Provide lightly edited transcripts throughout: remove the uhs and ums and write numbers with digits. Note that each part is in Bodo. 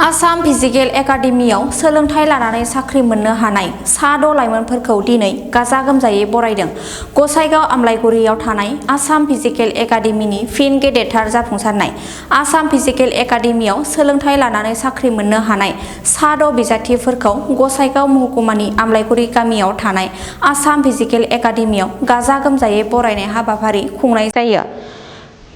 आसाम फिजिकेल एकाडेमियाव सोलोंथाइ लानानै साख्रि मोननो हानाय सा 6 लाइमोनफोरखौ दिनै गाजा गोमजायै बरायदों। गसाइगाव आमलाइगुरियाव थानाय आसाम फिजिकेल एकाडेमिनि फिन गेदेरथार जाफुंसारनाय। आसाम फिजिकेल एकाडेमियाव सोलोंथाइ लानानै साख्रि मोननो हानाय सा 6 बिजाथिफोरखौ गसाइगाव महकुमानि आमलाइगुरि गामियाव थानाय आसाम फिजिकेल एकाडेमियाव गाजा गोमजायै बरायनाय हाबाफारि खुंनाय जायो।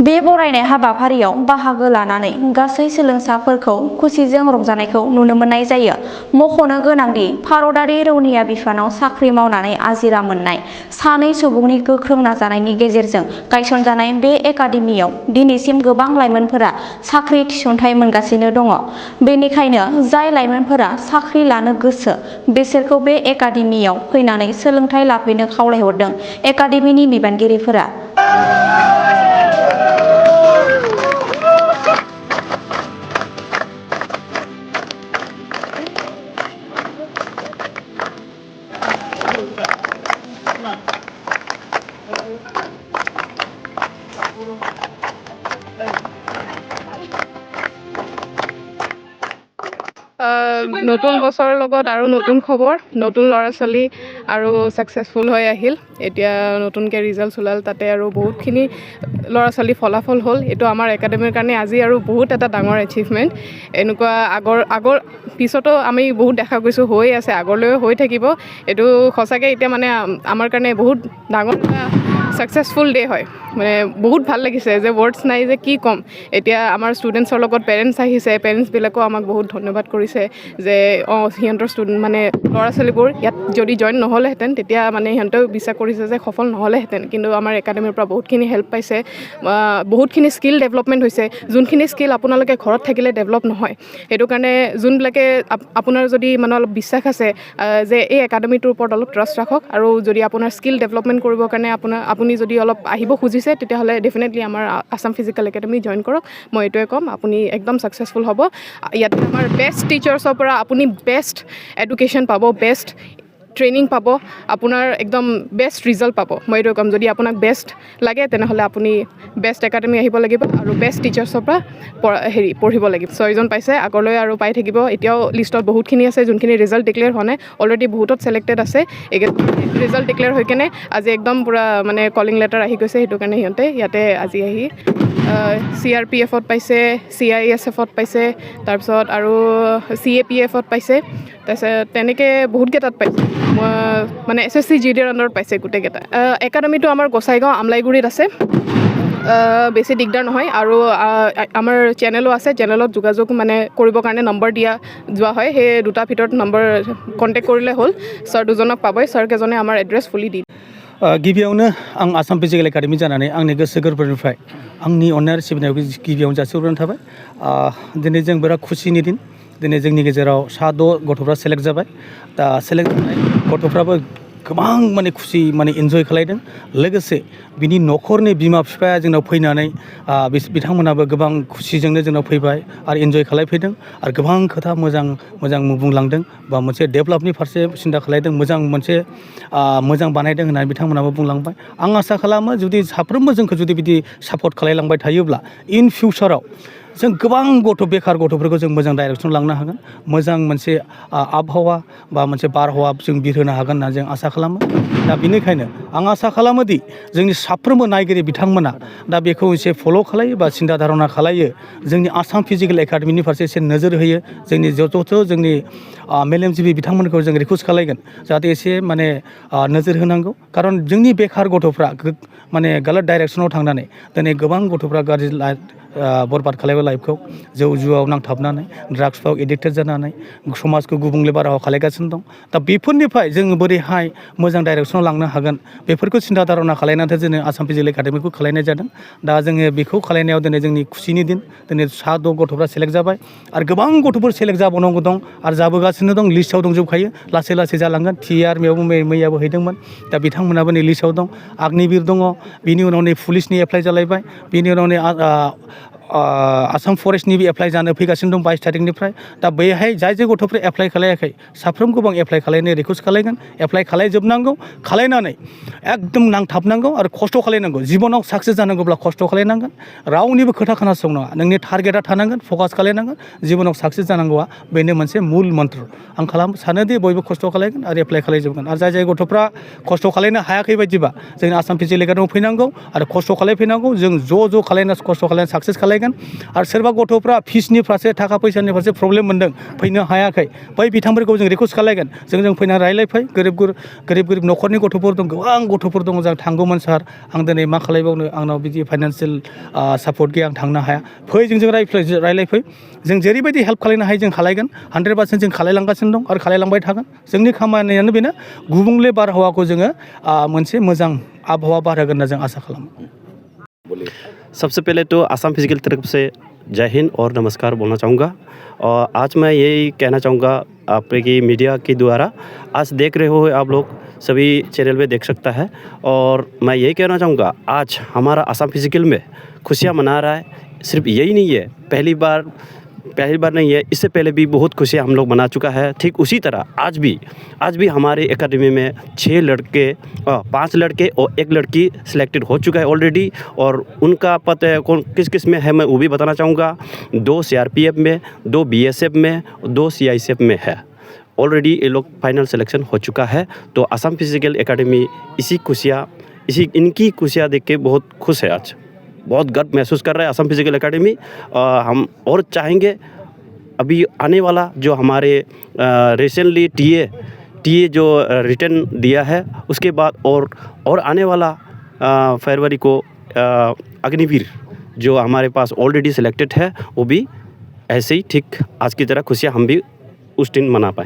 बे बरायनाय हाबाफारियाव बाहागो लानानै गासै सोलोंसाफोरखौ खुसिजों रंजानायखौ नुनो मोननाय जायो। मख'नो गोनांदि भारतारि रौनिया बिफानाव साख्रि मावनानै आजिरा मोननाय सानै सुबुंनि गोख्रों नाजानायनि गेजेरजों गायसनजानाय बे एकाडेमियाव दिनैसिम गोबां लाइमोनफोरा साख्रि थिसनथाइ मोनगासिनो दङ। बेनिखायनो जाय लाइमोनफोरा साख्रि लानो गोसो बिसोरखौ बे एकाडेमियाव फैनानै सोलोंथाइ लाफैनो खावलायहरदों एकाडेमिनि बिबानगिरिफोरा। নতুন বছৰৰ লগত আৰু নতুন খবৰ, নতুন ল'ৰা ছোৱালী আৰু ছাকচেছফুল হৈ আহিল। এতিয়া নতুনকৈ ৰিজাল্ট ওলাল, তাতে আৰু বহুতখিনি ল'ৰা ছোৱালী ফলাফল হ'ল। এইটো আমাৰ একাডেমীৰ কাৰণে আজি আৰু বহুত এটা ডাঙৰ এচিভমেণ্ট। এনেকুৱা আগৰ পিছতো আমি বহুত দেখা গৈছোঁ, হৈ আছে, আগলৈও হৈ থাকিব। এইটো সঁচাকৈ এতিয়া মানে আমাৰ কাৰণে বহুত ডাঙৰ এটা ছাকচেছফুল ডে' হয়। মানে বহুত ভাল লাগিছে যে ৱৰ্ডছ নাই যে কি ক'ম। এতিয়া আমাৰ ষ্টুডেণ্টছৰ লগত পেৰেণ্টছ আহিছে, পেৰেণ্টছবিলাকেও আমাক বহুত ধন্যবাদ কৰিছে যে সিহঁতৰ মানে ল'ৰা ছোৱালীবোৰ ইয়াত যদি জইন নহ'লেহেঁতেন তেতিয়া মানে সিহঁতেও বিশ্বাস কৰিছে যে সফল নহ'লেহেঁতেন। কিন্তু আমাৰ একাডেমীৰ পৰা বহুতখিনি হেল্প পাইছে, বহুতখিনি স্কিল ডেভেলপমেণ্ট হৈছে। যোনখিনি স্কিল আপোনালোকে ঘৰত থাকিলে ডেভেলপ নহয়। সেইটো কাৰণে যোনবিলাকে আপোনাৰ যদি মানে অলপ বিশ্বাস আছে যে এই একাডেমীটোৰ ওপৰত অলপ ট্ৰাষ্ট ৰাখক, আৰু যদি আপোনাৰ স্কিল ডেভেলপমেণ্ট কৰিবৰ কাৰণে আপুনি যদি অলপ আহিব খুজিছে তেতিয়াহ'লে ডেফিনেটলি আমাৰ আসাম ফিজিকেল একাডেমি জইন কৰক। মই এইটোৱে ক'ম, আপুনি একদম ছাকচেছফুল হ'ব। ইয়াতে আমাৰ বেষ্ট টিচাৰ্ছৰ পৰা আপুনি বেষ্ট এডুকেশ্যন পাব, বেষ্ট ট্ৰেইনিং পাব, আপোনাৰ একদম বেষ্ট ৰিজাল্ট পাব। মই এইটোৱে ক'ম, যদি আপোনাক বেষ্ট লাগে তেনেহ'লে আপুনি বেষ্ট একাডেমি আহিব লাগিব আৰু বেষ্ট টিচাৰ্ছৰ পৰা পঢ়িব লাগিব। 6জন পাইছে, আগলৈ আৰু পাই থাকিব। এতিয়াও লিষ্টত বহুতখিনি আছে যোনখিনি ৰিজাল্ট ডিক্লেয়াৰ হোৱা নাই, অলৰেডি বহুতত ছিলেক্টেড আছে। ৰিজাল্ট ডিক্লেয়াৰ হৈ কেনে আজি একদম পূৰা মানে কলিং লেটাৰ আহি গৈছে। সেইটো কাৰণে সিহঁতে ইয়াতে আজি আহি CRPFত পাইছে, CISFত পাইছে, তাৰপিছত আৰু CAPFত পাইছে, তাৰপিছত তেনেকৈ বহুতকেইটাত পাইছে। মানে SSC GDৰ আণ্ডাৰত পাইছে গোটেইকেইটা। একাডেমিটো আমাৰ গোসাইগাঁও আমলাইগুৰিত আছে, বেছি দিগদাৰ নহয়। আৰু আমাৰ চেনেলো আছে, চেনেলত যোগাযোগ মানে কৰিবৰ কাৰণে নম্বৰ দিয়া যোৱা হয়। সেই দুটাৰ ভিতৰত নম্বৰ কণ্টেক্ট কৰিলে হ'ল। ছাৰ দুজনক পাবই, ছাৰকেইজনে আমাৰ এড্ৰেছ ফুলি দি। गिबियावनो आं आसाम फिजिकेल एकाडेमि जानानै आंनि गोसो गोरबोनिफ्राय आंनि अननाय आरो सिबिनायखौ गिबियावनो जासिहरनाय थाबाय। दिनै जों बिराद खुसिनि दिन। दिनै जोंनि गेजेराव सा 6 गथ'फ्रा सेलेक्ट जाबाय। दा सेलेक्ट जानाय गथ'फ्राबो गोबां माने खुसि माने इन्जय खालायदों। लोगोसे बिनि न'खरनि बिमा बिफाया जोंनाव फैनानै बिथांमोनाबो गोबां खुसिजोंनो जोंनाव फैबाय आरो इन्जय खालायफैदों आरो गोबां खोथा मोजां बुंलांदों बा मोनसे डेभेलपनि फारसे सिन्था खालायदों, मोजां बानायदों होननानै बिथांमोनाबो बुंलांबाय। आं आसा खालामो जुदि साफ्रोमबो जोंखौ जुदि बिदि सापर्ट खालायलांबाय थायोब्ला इन फिउचाराव जों गोबां बेखार गथ'फोरखौ जों मोजां डाइरेक्सन लांनो हागोन, मोजां मोनसे आबहावा बा मोनसे बारहावा जों बिरहोनो हागोन होनना जों आसा खालामो। दा बेनिखायनो आं आसा खालामोदि जोंनि साफ्रोमबो नायगिरि बिथांमोना दा बेखौ एसे फल' खालायो बा सिन्था धारना खालायो, जोंनि आसाम फिजिकेल एकाडेमिनि फारसे एसे नोजोर होयो। जोंनि जोंनि मेलेमजिबि बिथांमोनखौ जों रिकुवेस्ट खालायगोन जाहाथे एसे माने नोजोर होनांगौ। खारन जोंनि बेखार गथ'फ्रा माने गालत डाइरेक्सनाव थांनानै दिनै गोबां गथ'फ्रा गाज्रि बरबाद खालायबाय लाइफखौ, जौ जुवाव नांथाबनानै ड्राग्सफ्राव एडिक्टेड जानानै समाजखौ गुबुंले बारहावा खालायगासिनो दं। दा बेफोरनिफ्राय जोङो बोरैहाय मोजां डाइरेक्सनाव लांनो हागोन बेफोरखौ सिन्था धारना खालायनानैसो जोङो आसाम फिजिकेल एकाडेमिखौ खालायनाय जादों। दा जोङो बेखौ खालायनायाव दिनै जोंनि खुसिनि दिन। दिनै सा 6 गथ'फ्रा सेलेक्ट जाबाय आरो गोबां गथ'फोर सेलेक्ट जाबावनांगौ दं आरो जाबोगासिनो दं, लिस्टआव दंजोबखायो, लासै लासै जालांगोन। TR मैयाबो हैदोंमोन, दा बिथांमोनाबो नै लिस्टआव दं। आग्निबिर दङ, बिनि उनाव नै पुलिसनि एप्लाइ जालायबाय, बिनि उनाव नै आसाम फरेस्टनिबो एप्लाइ जानो फैगासिनो दं 22 थारिखनिफ्राय दा बैहाय जाय जाय गथ'फ्रा एप्लाइ खालायाखै साफ्रोमखौबो आं एप्लाइ खालायनो रिकुवेस्ट खालायगोन एप्लाइ खालायजोबनांगौ खालायनानै एकदम नांथाबनांगौ आरो खस्थ' खालायनांगौ जिबनाव साक्सेस जानांगौब्ला खस्थ' खालायनांगोन रावनिबो खोथा खोनासंनाङा नोंनि टारगेटआ थानांगोन फकास खालायनांगोन जिबनाव साक्सेस जानांगौआ बेनो मोनसे मुल मन्त्र आं सानोदि बयबो खस्थ' खालायगोन आरो एप्लाइ खालायजोबगोन आरो जाय जाय गथ'फ्रा खस्थ' खालायनो हायाखै बायदिबा जोंनि आसाम फिजिकेल एकाडेमियाव फैनांगौ आरो खस्थ' खालायफैनांगौ जों ज' खालायना खस्थ' खालायना साक्सेस खालायगोन आरो सोरबा गथ'फ्रा फिसनि फारसे थाखा फैसानि फारसे प्रब्लेम मोन्दों फैनो हायाखै बै बिथांफोरखौ जों रिकुवेस्ट खालायगोन जों फैनानै रायलायफै गोरिब न'खरनि गथ'फोर दं गोबां गथ'फोर दङ जों थांगौमोन सार आं दिनै मा खालायबावनो आंनाव बिदि फाइनान्सियेल सापर्ट गैया आं थांनो हाया फै जों रायलायफै जों जेरैबायदि हेल्प खालायनो हायो जों खालायगोन 100% जों खालायलांगासिनो दं आरो खालायलांबाय थागोन जोंनि खामानियानो बेनो गुबुंले बारहावाखौ जोङो मोनसे मोजां आबहावा बारहोगोन होनना जों आसा खालामो। सबसे पहले तो आसाम फिजिकल तरफ से जय हिंद और नमस्कार बोलना चाहूँगा और आज मैं यही कहना चाहूँगा आपके मीडिया के द्वारा आज देख रहे हो आप लोग सभी चैनल पे देख सकता है और मैं यही कहना चाहूँगा आज हमारा आसाम फिजिकल में खुशियाँ मना रहा है सिर्फ यही नहीं है पहली बार नहीं है इससे पहले भी बहुत खुशियाँ हम लोग मना चुका है ठीक उसी तरह आज भी हमारे एकेडमी में 5 लड़के और 1 लड़की सिलेक्टेड हो चुका है ऑलरेडी और उनका पता है कौन किस में है मैं वो भी बताना चाहूँगा 2 CRPF में 2 BSF में 2 CISF में है ऑलरेडी ये लोग फाइनल सिलेक्शन हो चुका है तो आसाम फिजिकल एकेडमी इनकी खुशियाँ देख के बहुत खुश है आज बहुत गर्व महसूस कर रहा है आसाम फिजिकल एकेडमी हम और चाहेंगे अभी आने वाला जो हमारे रिसेंटली टीए जो रिटर्न दिया है उसके बाद और आने वाला फरवरी को अग्निवीर जो हमारे पास ऑलरेडी सिलेक्टेड है वो भी ऐसे ही ठीक आज की तरह खुशियाँ हम भी उस दिन मना पाएँ।